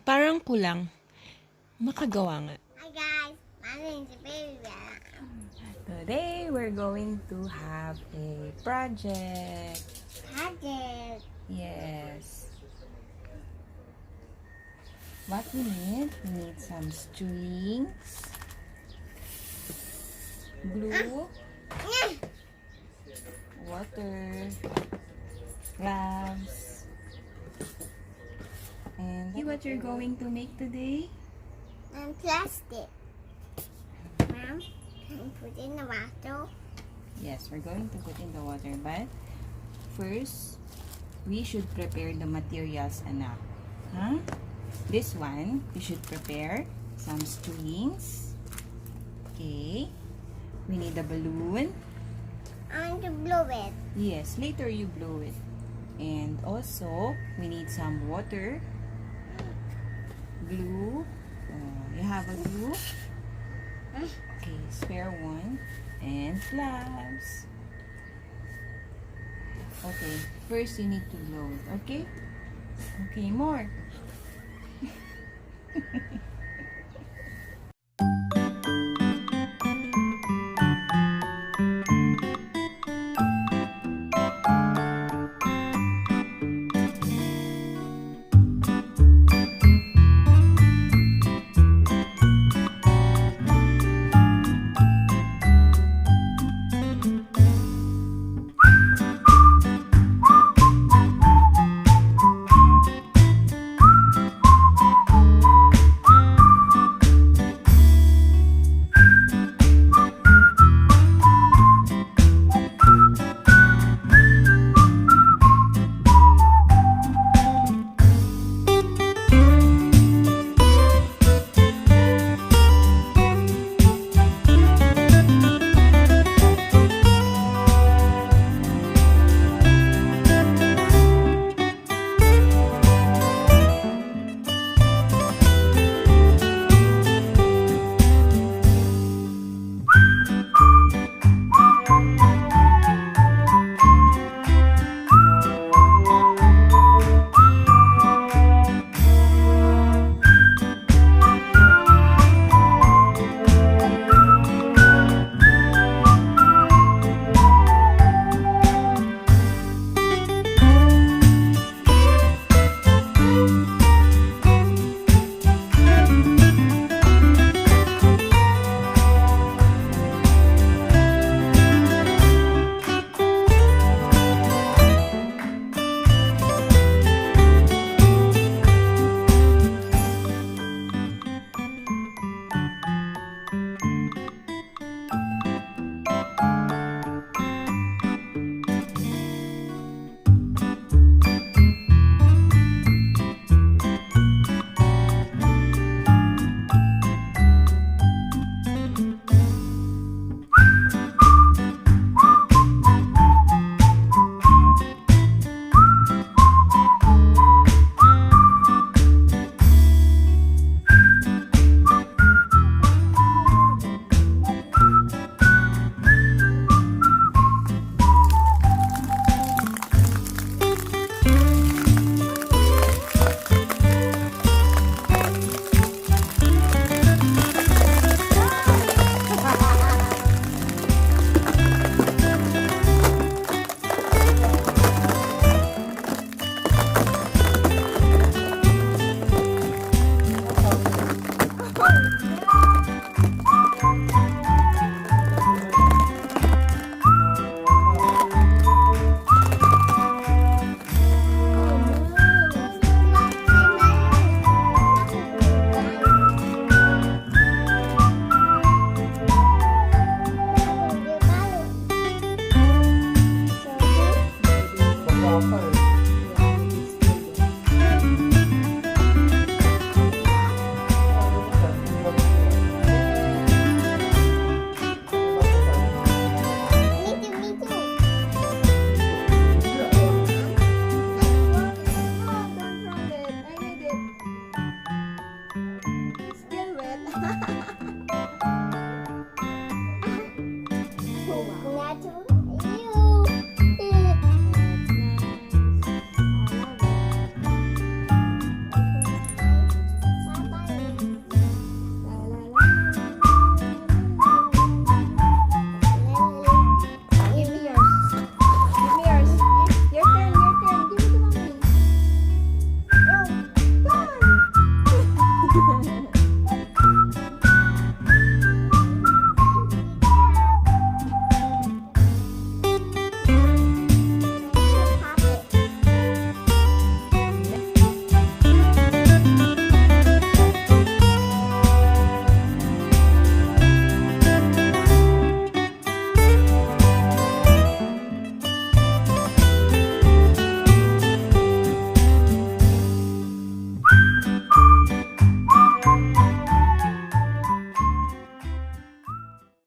Parang kulang. Makagawa nga. Hi guys, my name is Baby Bella. Today, we're going to have a project. Project. Yes. What we need some strings, glue, water, gloves, and see what you're going to make today? And plastic. Mom, can you put in the water? Yes, we're going to put in the water, but first, we should prepare the materials, anak. Huh? This one, we should prepare some strings. Okay. We need a balloon. I want to blow it. Yes, later you blow it. And also, we need some water. Glue. You have a glue? Okay, spare one. And gloves. Okay, first you need to blow it, okay? Okay, more.